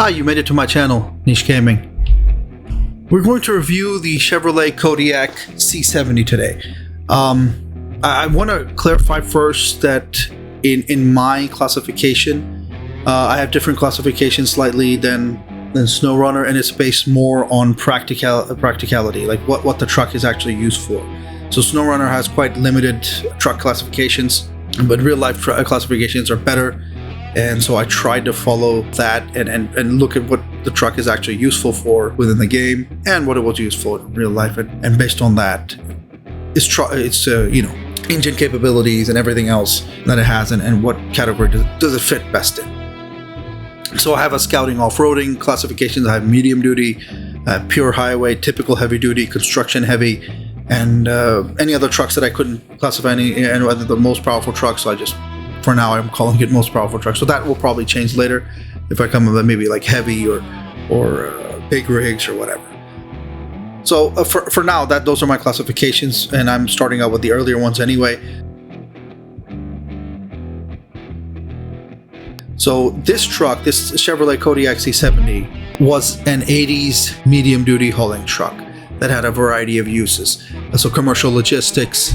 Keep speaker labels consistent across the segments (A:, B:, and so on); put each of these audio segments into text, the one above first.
A: Hi, you made it to my channel, Niche Gaming. We're going to review the Chevrolet Kodiak C70 today. I want to clarify first that in my classification, I have different classifications slightly than SnowRunner, and it's based more on practicality, like what the truck is actually used for. So SnowRunner has quite limited truck classifications, but real life classifications are better. And so I tried to follow that and look at what the truck is actually useful for within the game and what it was used for in real life. And based on that, it's engine capabilities and everything else that it has and what category does it fit best in. So I have a scouting off-roading classifications. I have medium duty, pure highway, typical heavy duty, construction heavy, and any other trucks that I couldn't classify and whether the most powerful trucks. So for now, I'm calling it most powerful truck. So that will probably change later if I come with maybe like heavy or big rigs or whatever. So for now, those are my classifications, and I'm starting out with the earlier ones anyway. So this truck, this Chevrolet Kodiak C70, was an 80s medium-duty hauling truck that had a variety of uses. So commercial logistics,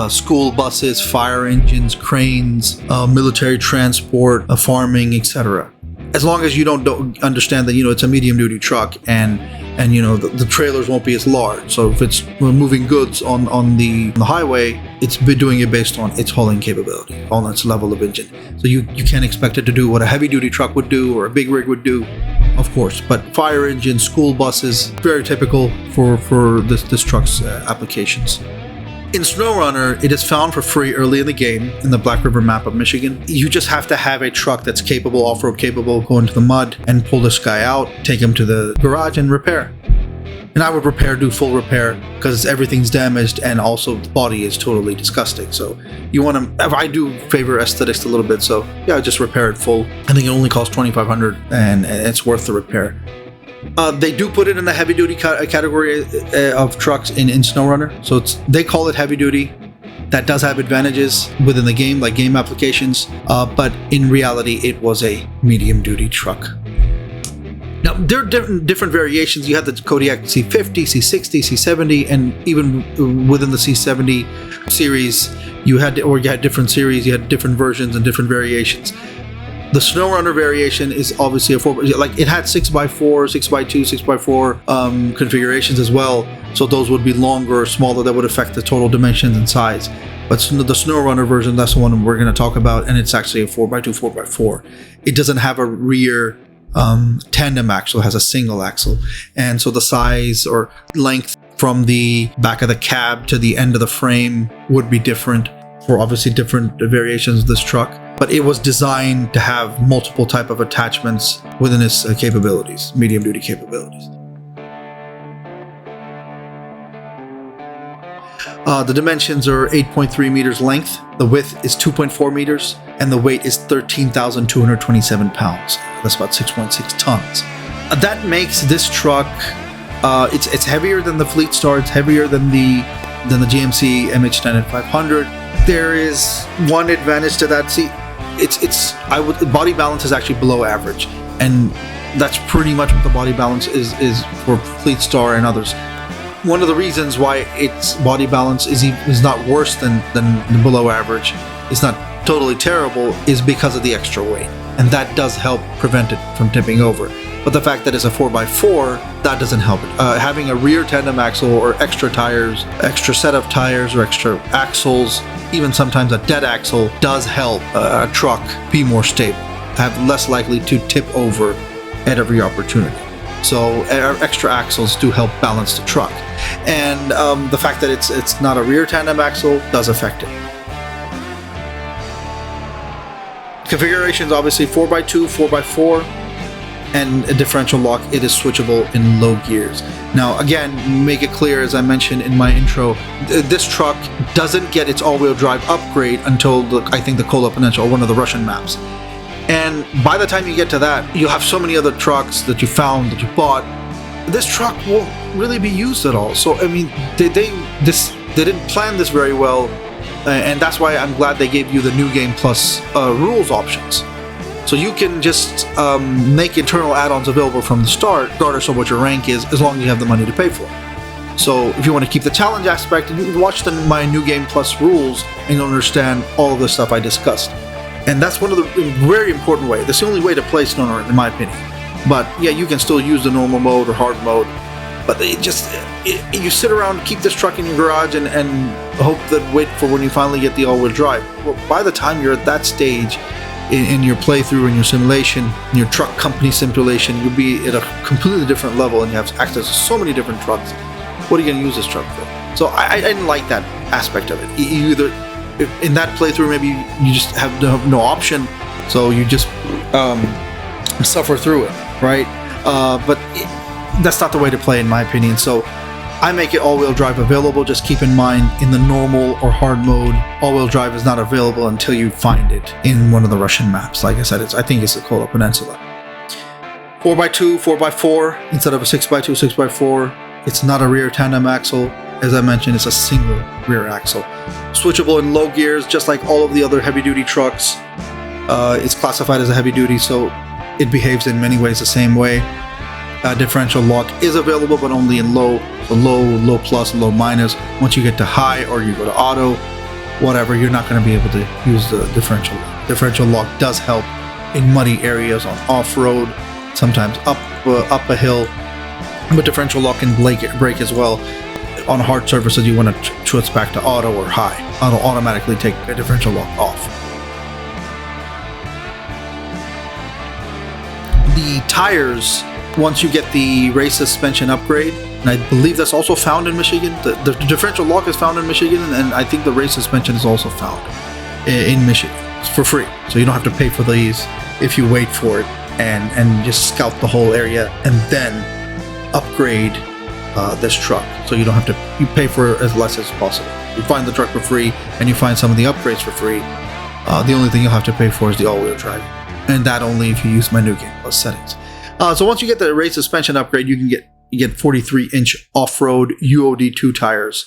A: school buses, fire engines, cranes, military transport, farming, etc. As long as you don't understand that it's a medium-duty truck and the trailers won't be as large. So if it's moving goods on the highway, it's doing it based on its hauling capability, on its level of engine. So you can't expect it to do what a heavy-duty truck would do or a big rig would do, of course. But fire engines, school buses, very typical for this truck's applications. In SnowRunner, it is found for free early in the game in the Black River map of Michigan. You just have to have a truck that's capable, off-road capable, go into the mud and pull this guy out, take him to the garage and repair. And I would do full repair because everything's damaged and also the body is totally disgusting. So I do favor aesthetics a little bit. So yeah, just repair it full. I think it only costs $2,500 and it's worth the repair. They do put it in the heavy-duty category of trucks in SnowRunner. So they call it heavy-duty. That does have advantages within the game, like game applications. But in reality, it was a medium-duty truck. Now, there are different variations. You have the Kodiak C50, C60, C70, and even within the C70 series, you had different series, you had different versions and different variations. The SnowRunner variation is obviously it had 6x4, 6x2, 6x4 configurations as well. So those would be longer or smaller. That would affect the total dimensions and size. But the SnowRunner version, that's the one we're going to talk about, and it's actually a 4x2, 4x4. It doesn't have a rear tandem axle, it has a single axle. And so the size or length from the back of the cab to the end of the frame would be different for obviously different variations of this truck. But it was designed to have multiple type of attachments within its capabilities, medium-duty capabilities. The dimensions are 8.3 meters length, the width is 2.4 meters, and the weight is 13,227 pounds. That's about 6.6 tons. That makes this truck, it's heavier than the Fleet Star, it's heavier than the GMC MH10 500. There is one advantage to that. See, body balance is actually below average, and that's pretty much what the body balance is for Fleet Star and others. One of the reasons why its body balance is not worse than below average, it's not totally terrible, is because of the extra weight, and that does help prevent it from tipping over. But the fact that it's a 4x4, that doesn't help it. Having a rear tandem axle or extra tires, extra set of tires or extra axles, even sometimes a dead axle, does help a truck be more stable, have less likely to tip over at every opportunity. So extra axles do help balance the truck. And the fact that it's not a rear tandem axle does affect it. Configurations, obviously 4x2, 4x4, and a differential lock. It is switchable in low gears. Now again, make it clear, as I mentioned in my intro, this truck doesn't get its all-wheel drive upgrade until I think the Kola Peninsula, or one of the Russian maps. And by the time you get to that, you'll have so many other trucks that you found, that you bought. This truck won't really be used at all. So I mean, they didn't plan this very well, and that's why I'm glad they gave you the New Game Plus rules options. So you can just make internal add-ons available from the start, regardless of what your rank is, as long as you have the money to pay for it. So if you want to keep the challenge aspect, you can watch my New Game Plus rules and you'll understand all of the stuff I discussed. And that's one of the very important ways. That's the only way to play SnowRunner, in my opinion. But yeah, you can still use the normal mode or hard mode. But you sit around, keep this truck in your garage, and hope that wait for when you finally get the all-wheel drive. Well, by the time you're at that stage in your playthrough, in your simulation, in your truck company simulation, you'll be at a completely different level, and you have access to so many different trucks. What are you going to use this truck for? So I didn't like that aspect of it. You either in that playthrough, maybe you just have no option, so you just suffer through it, right? But that's not the way to play, in my opinion. So I make it all-wheel drive available. Just keep in mind, in the normal or hard mode, all-wheel drive is not available until you find it in one of the Russian maps. Like I said, I think it's the Kola Peninsula. 4x2, 4x4 instead of a 6x2, 6x4. It's not a rear tandem axle. As I mentioned, it's a single rear axle. Switchable in low gears, just like all of the other heavy-duty trucks. It's classified as a heavy-duty, so it behaves in many ways the same way. Differential lock is available, but only in low, so low plus, low minus. Once you get to high or you go to auto, whatever, you're not going to be able to use the differential lock. Differential lock does help in muddy areas, on off-road, sometimes up a hill, but differential lock can brake as well. On hard surfaces, you want to switch back to auto or high. Auto automatically take a differential lock off. The tires, once you get the race suspension upgrade, and I believe that's also found in Michigan. The differential lock is found in Michigan, and I think the race suspension is also found in Michigan. It's for free, so you don't have to pay for these if you wait for it and just scout the whole area and then upgrade this truck. So you don't have to, you pay for as less as possible. You find the truck for free and you find some of the upgrades for free. The only thing you'll have to pay for is the all-wheel drive, and that only if you use my New Game Plus settings. So once you get the race suspension upgrade, you get 43-inch off-road UOD2 tires.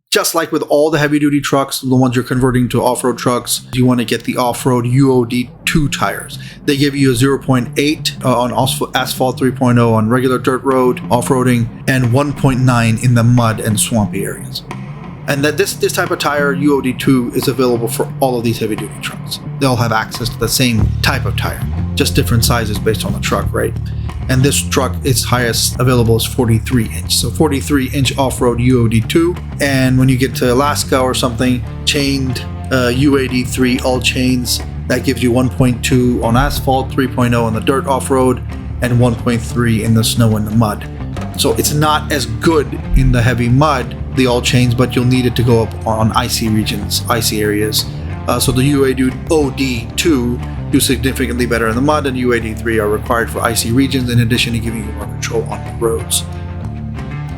A: Just like with all the heavy-duty trucks, the ones you're converting to off-road trucks, you want to get the off-road UOD2 tires. They give you a 0.8 on asphalt, 3.0 on regular dirt road off-roading, and 1.9 in the mud and swampy areas. And that this type of tire, UOD2, is available for all of these heavy-duty trucks. They all have access to the same type of tire, just different sizes based on the truck, right? And this truck, its highest available is 43-inch. So 43-inch off-road UOD2. And when you get to Alaska or something, chained UAD3 all chains, that gives you 1.2 on asphalt, 3.0 on the dirt off-road, and 1.3 in the snow and the mud. So it's not as good in the heavy mud, the all chains, but you'll need it to go up on icy regions, icy areas. So the UAD2 do significantly better in the mud, and UAD3 are required for icy regions, in addition to giving you more control on the roads.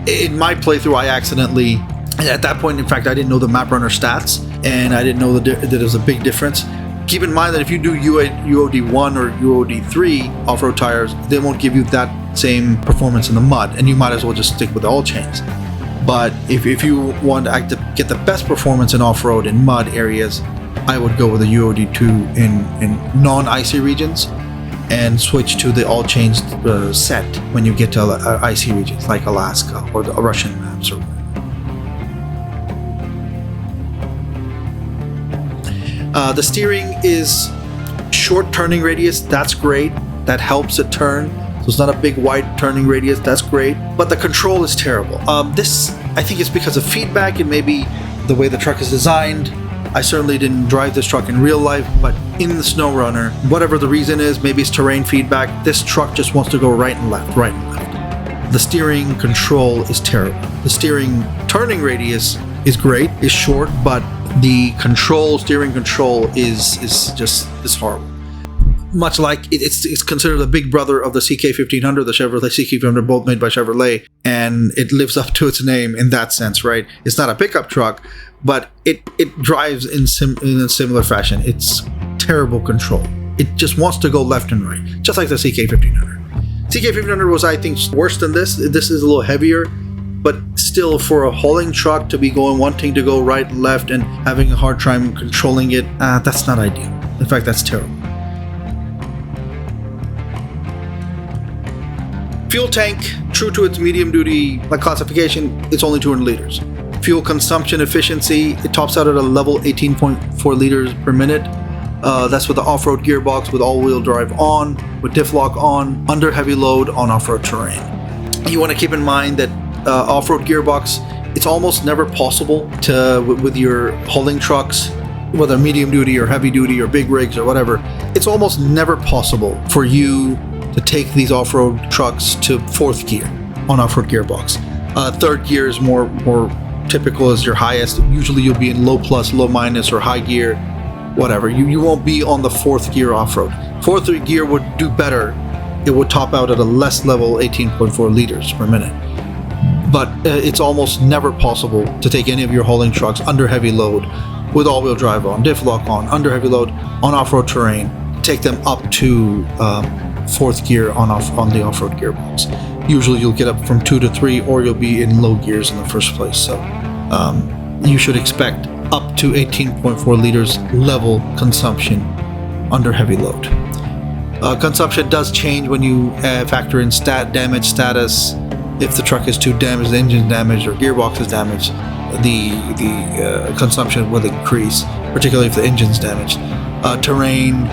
A: In my playthrough, I accidentally, at that point, in fact, I didn't know the map runner stats, and I didn't know that there was a big difference. Keep in mind that if you do UOD1 or UOD3 off-road tires, they won't give you that same performance in the mud, and you might as well just stick with the all chains. But if you want to get the best performance in off-road in mud areas, I would go with a UOD2 in non-icy regions and switch to the all chains set when you get to icy regions like Alaska or the Russian maps. Or the steering is short turning radius. That's great. That helps it turn. So it's not a big wide turning radius. That's great. But the control is terrible. This, I think, is because of feedback and maybe the way the truck is designed. I certainly didn't drive this truck in real life, but in the SnowRunner, whatever the reason is, maybe it's terrain feedback, this truck just wants to go right and left, right and left. The steering control is terrible. The steering turning radius is great, is short, but the steering control is horrible. Much like it's considered the big brother of the CK1500, the Chevrolet CK1500, both made by Chevrolet, and it lives up to its name in that sense, right? It's not a pickup truck, but it drives in a similar fashion. It's terrible control. It just wants to go left and right, just like the CK1500. CK1500 was, I think, worse than this. This is a little heavier, but still, for a hauling truck to be wanting to go right and left and having a hard time controlling it, that's not ideal. In fact, that's terrible. Fuel tank, true to its medium duty classification, it's only 200 liters. Fuel consumption efficiency, it tops out at a level 18.4 liters per minute. That's with the off-road gearbox, with all-wheel drive on, with diff lock on, under heavy load on off-road terrain. You want to keep in mind that off-road gearbox, it's almost never possible to, with your hauling trucks, whether medium duty or heavy duty or big rigs or whatever, it's almost never possible for you to take these off-road trucks to 4th gear on off-road gearbox. 3rd gear is more typical as your highest. Usually you'll be in low plus, low minus, or high gear, whatever. You won't be on the 4th gear off-road. 4th gear would do better. It would top out at a less level, 18.4 liters per minute. But it's almost never possible to take any of your hauling trucks under heavy load with all-wheel drive on, diff lock on, under heavy load on off-road terrain, take them up to 4th gear on the off-road gearbox. Usually you'll get up from 2 to 3, or you'll be in low gears in the first place. So you should expect up to 18.4 liters level consumption under heavy load. Consumption does change when you factor in damage status. If the truck is too damaged, the engine damaged, or gearbox is damaged, the consumption will increase, particularly if the engine's damaged. Terrain,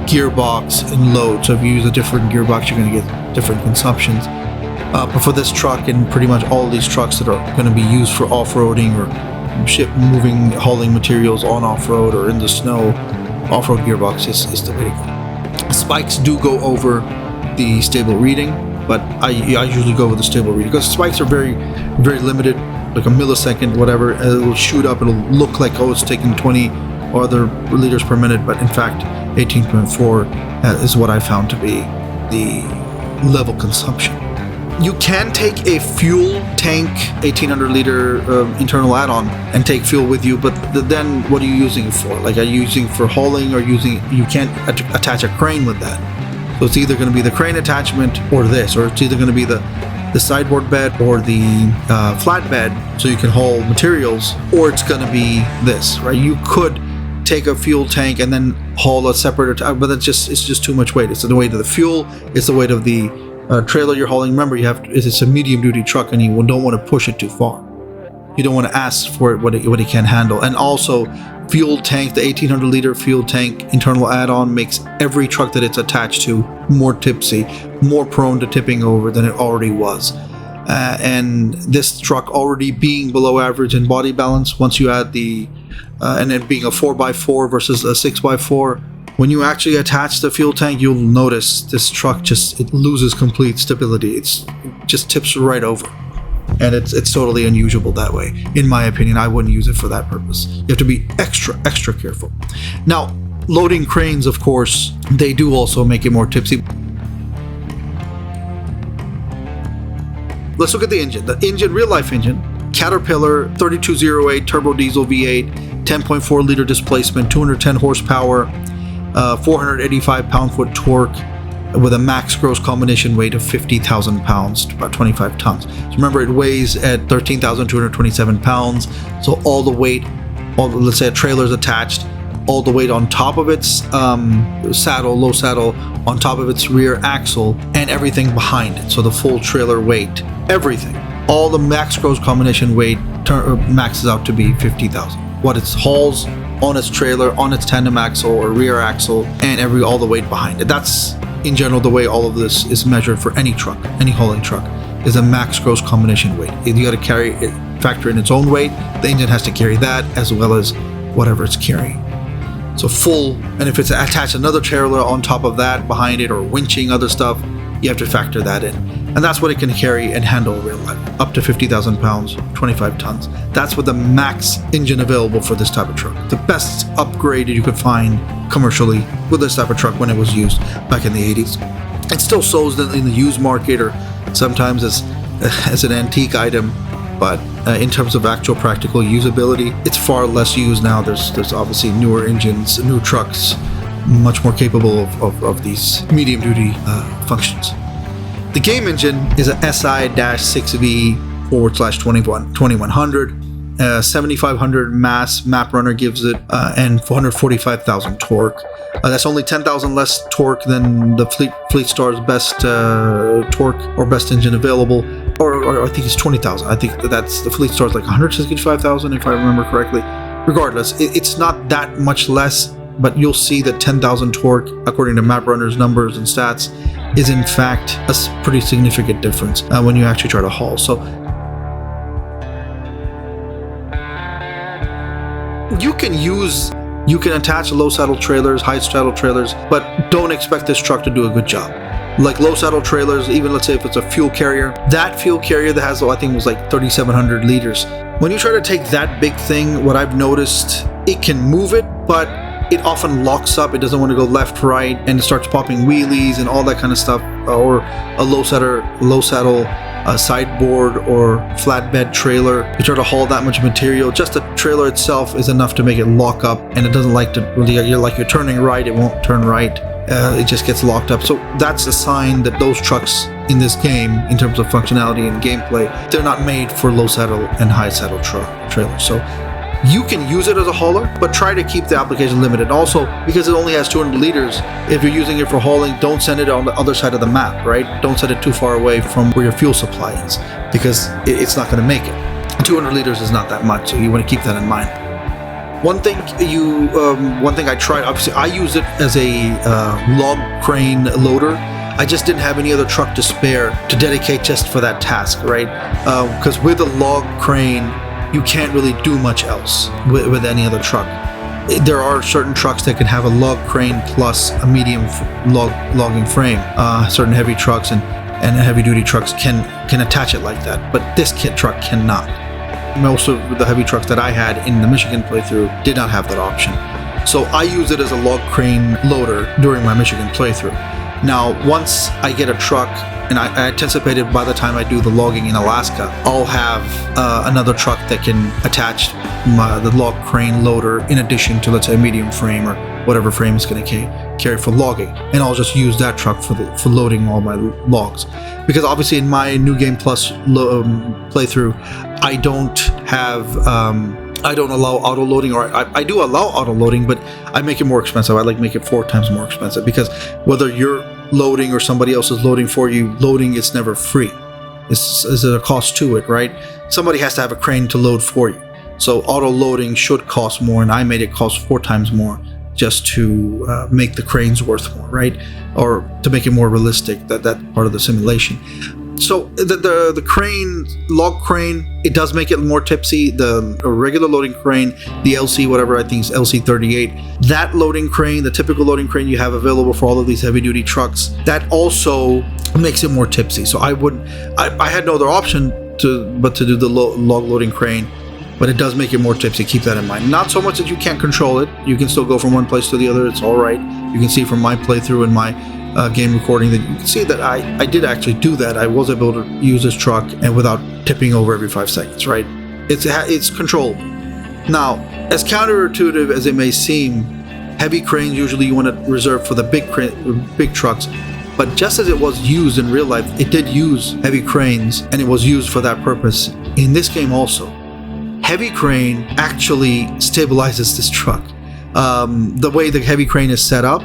A: gearbox, and load. So if you use a different gearbox, you're going to get different consumptions. But for this truck and pretty much all these trucks that are going to be used for off-roading or hauling materials on off-road or in the snow, off-road gearbox is the way to go. Spikes do go over the stable reading, but I usually go with the stable reading because spikes are very, very limited, like a millisecond, whatever. It'll shoot up, it'll look like, oh, it's taking 20 or other liters per minute, but in fact 18.4 is what I found to be the level consumption. You can take a fuel tank 1800 liter internal add-on and take fuel with you, but then what are you using it for? Like, are you using for hauling, or you can't attach a crane with that? So it's either going to be the crane attachment or this, or it's either going to be the sideboard bed or the flatbed so you can haul materials, or it's going to be this, right? You could take a fuel tank and then haul a separate, but it's just too much weight. It's the weight of the fuel, it's the weight of the trailer you're hauling. Remember, it's a medium duty truck, and you don't want to push it too far. You don't want to ask for it what it can handle. And also, fuel tank, the 1800 liter fuel tank internal add-on makes every truck that it's attached to more tipsy, more prone to tipping over than it already was. And this truck already being below average in body balance, once you add and it being a 4x4 versus a 6x4, when you actually attach the fuel tank, you'll notice this truck it loses complete stability. It just tips right over. And it's totally unusable that way. In my opinion, I wouldn't use it for that purpose. You have to be extra careful. Now, loading cranes, of course, they do also make it more tipsy. Let's look at the engine. The engine, real life engine, Caterpillar 3208 turbo diesel V8, 10.4 liter displacement, 210 horsepower, 485 pound-foot torque, with a max gross combination weight of 50,000 pounds, about 25 tons. So remember, it weighs at 13,227 pounds. So all the weight, let's say a trailer is attached, all the weight on top of its low saddle, on top of its rear axle, and everything behind it. So the full trailer weight, everything, all the max gross combination weight maxes out to be 50,000. What it hauls on its trailer, on its tandem axle or rear axle, and all the weight behind it. That's in general the way all of this is measured for any truck, any hauling truck, is a max gross combination weight. You got to factor in its own weight. The engine has to carry that as well as whatever it's carrying. So full, and if it's attached another trailer on top of that, behind it, or winching other stuff, you have to factor that in. And that's what it can carry and handle in real life, up to 50,000 pounds, 25 tons. That's what the max engine available for this type of truck. The best upgrade you could find commercially with this type of truck when it was used back in the 80s. It still sells in the used market, or sometimes as an antique item, but in terms of actual practical usability, it's far less used now. There's obviously newer engines, new trucks, much more capable of these medium duty functions. The game engine is a SI-6V/2100. 7,500 mass map runner gives it, and 445,000 torque. That's only 10,000 less torque than the Fleet Star's best torque or best engine available, or I think it's 20,000. I think that's the Fleet Star's like 165,000 if I remember correctly. Regardless, it's not that much less, but you'll see that 10,000 torque, according to map runner's numbers and stats, is in fact a pretty significant difference when you actually try to haul. So you can attach low saddle trailers, high saddle trailers, but don't expect this truck to do a good job. Like low saddle trailers, even let's say if it's a fuel carrier, that fuel carrier that has, I think it was like 3,700 liters. When you try to take that big thing, what I've noticed, it can move it, but it often locks up. It doesn't want to go left, right, and it starts popping wheelies and all that kind of stuff. Or a low saddle sideboard or flatbed trailer. You try to haul that much material. Just the trailer itself is enough to make it lock up, and it doesn't like to really. You're turning right, it won't turn right. It just gets locked up. So that's a sign that those trucks in this game, in terms of functionality and gameplay, they're not made for low saddle and high saddle trailers. So you can use it as a hauler, but try to keep the application limited. Also, because it only has 200 liters, if you're using it for hauling, don't send it on the other side of the map, right? Don't send it too far away from where your fuel supply is, because it's not going to make it. 200 liters is not that much, so you want to keep that in mind. One thing I tried, obviously, I use it as a log crane loader. I just didn't have any other truck to spare to dedicate just for that task, right? Because with a log crane, you can't really do much else with any other truck. There are certain trucks that can have a log crane plus a medium logging frame. Certain heavy trucks and heavy duty trucks can attach it like that, but this truck cannot. Most of the heavy trucks that I had in the Michigan playthrough did not have that option. So I use it as a log crane loader during my Michigan playthrough. Now, once I get a truck, and I anticipated by the time I do the logging in Alaska, I'll have another truck that can attach the log crane loader in addition to, let's say, a medium frame or whatever frame it's going to carry for logging, and I'll just use that truck for loading all my logs. Because obviously in my New Game Plus playthrough, I don't allow auto loading, or I do allow auto loading, but I make it more expensive. I make it 4 times more expensive, because whether you're loading or somebody else is loading for you, loading is never free. There's a cost to it, right? Somebody has to have a crane to load for you. So auto loading should cost more, and I made it cost 4 times more just to make the cranes worth more, right? Or to make it more realistic, that part of the simulation. So the crane, log crane, it does make it more tipsy. The regular loading crane, the LC, whatever, I think is LC38, that loading crane, the typical loading crane you have available for all of these heavy duty trucks, that also makes it more tipsy. So I had no other option but to do the log loading crane, but it does make it more tipsy. Keep that in mind. Not so much that you can't control it. You can still go from one place to the other. It's all right. You can see from my playthrough and my game recording that you can see that I did actually do that. I was able to use this truck and without tipping over every 5 seconds, right? It's controllable. Now, as counterintuitive as it may seem, heavy cranes usually you want to reserve for the big trucks, but just as it was used in real life, it did use heavy cranes, and it was used for that purpose in this game also. Heavy crane actually stabilizes this truck. The way the heavy crane is set up,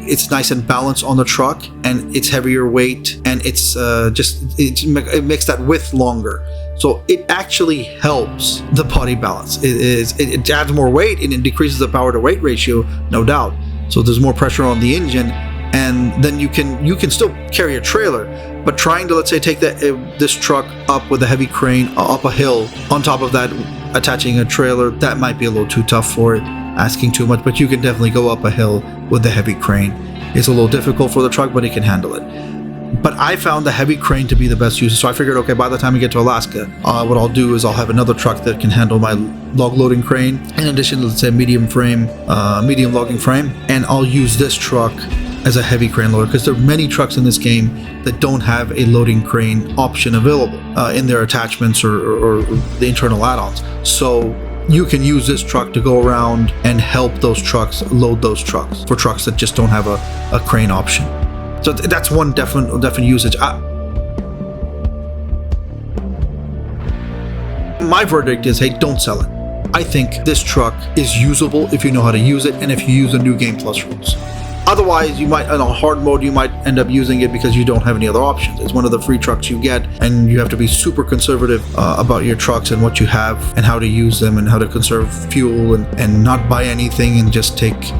A: it's nice and balanced on the truck, and it's heavier weight, and it makes that width longer. So it actually helps the body balance. It adds more weight, and it decreases the power to weight ratio, no doubt. So there's more pressure on the engine, and then you can still carry a trailer. But trying to, let's say, take this truck up with a heavy crane up a hill, on top of that attaching a trailer, that might be a little too tough for it, asking too much. But you can definitely go up a hill with the heavy crane. It's a little difficult for the truck, but it can handle it. But I found the heavy crane to be the best use. So I figured, okay, by the time we get to Alaska, what I'll do is I'll have another truck that can handle my log loading crane, in addition to, let's say, medium logging frame, and I'll use this truck as a heavy crane loader, because there are many trucks in this game that don't have a loading crane option available in their attachments or the internal add-ons. So you can use this truck to go around and help those trucks load those trucks, for trucks that just don't have a crane option. So that's one definite usage. my verdict is, hey, don't sell it. I think this truck is usable if you know how to use it and if you use the new Game Plus rules. Otherwise, you might, in a hard mode, you might end up using it because you don't have any other options. It's one of the free trucks you get, and you have to be super conservative about your trucks and what you have and how to use them and how to conserve fuel and not buy anything and just take...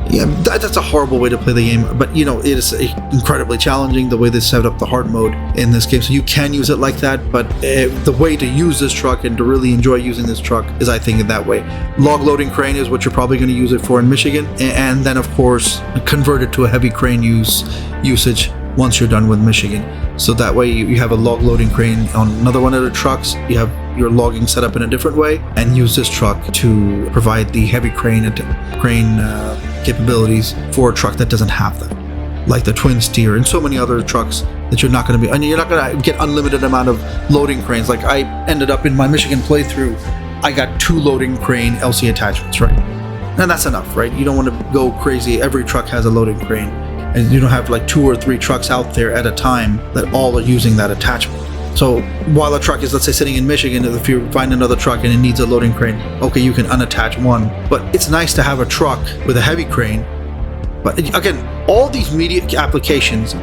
A: Yeah, that's a horrible way to play the game, but you know, it is incredibly challenging the way they set up the hard mode in this game. So you can use it like that, but the way to use this truck and to really enjoy using this truck is, I think, in that way. Log loading crane is what you're probably going to use it for in Michigan, and then of course convert it to a heavy crane usage once you're done with Michigan. So that way you have a log loading crane on another one of the trucks, you have your logging set up in a different way, and use this truck to provide the heavy crane capabilities for a truck that doesn't have them, like the twin steer and so many other trucks that you're not going to be, and you're not going to get unlimited amount of loading cranes. Like I ended up in my Michigan playthrough, I got 2 loading crane LC attachments, right? And that's enough, right? You don't want to go crazy. Every truck has a loading crane, and you don't have like 2 or 3 trucks out there at a time that all are using that attachment. So while a truck is, let's say, sitting in Michigan, if you find another truck and it needs a loading crane, okay, you can unattach one. But it's nice to have a truck with a heavy crane. But again, all these medium duty applications,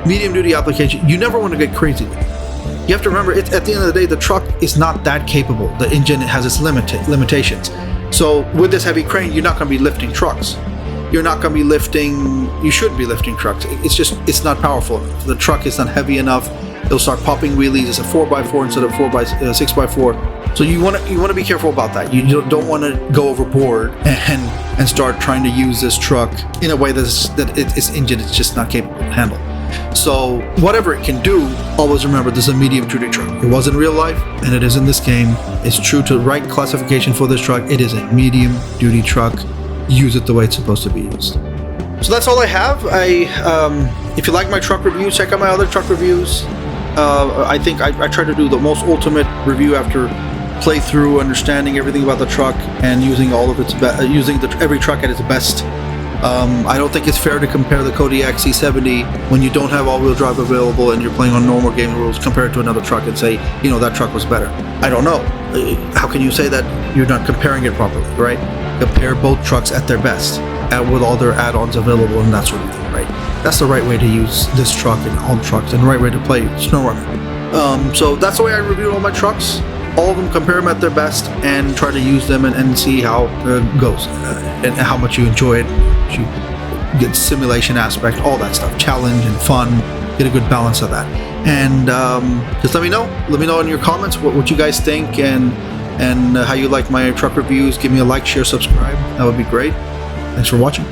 A: you never want to get crazy with. You have to remember, at the end of the day, the truck is not that capable. The engine has its limitations. So with this heavy crane, you're not going to be lifting trucks. You're not going to be lifting, you shouldn't be lifting trucks. It's not powerful enough. The truck is not heavy enough. It'll start popping wheelies. It's a 4x4 instead of 6x4. So you want to be careful about that. You don't want to go overboard and start trying to use this truck in a way that its engine is just not capable to handle. So whatever it can do, always remember this is a medium duty truck. It was in real life, and it is in this game. It's true to the right classification for this truck. It is a medium duty truck. Use it the way it's supposed to be used. So that's all I have. If you like my truck reviews, check out my other truck reviews. I think I try to do the most ultimate review after playthrough, understanding everything about the truck and using all of its every truck at its best. I don't think it's fair to compare the Kodiak C70 when you don't have all-wheel drive available and you're playing on normal game rules compared to another truck and say, you know, that truck was better. I don't know. How can you say that? You're not comparing it properly, right? Compare both trucks at their best and with all their add-ons available and that sort of thing, right? That's the right way to use this truck and all trucks, and the right way to play SnowRunner. So that's the way I review all my trucks. All of them, compare them at their best and try to use them and see how it goes and how much you enjoy it. You get simulation aspect, all that stuff, challenge and fun, get a good balance of that. And just let me know in your comments what you guys think and how you like my truck reviews. Give me a like, share, subscribe. That would be great. Thanks for watching.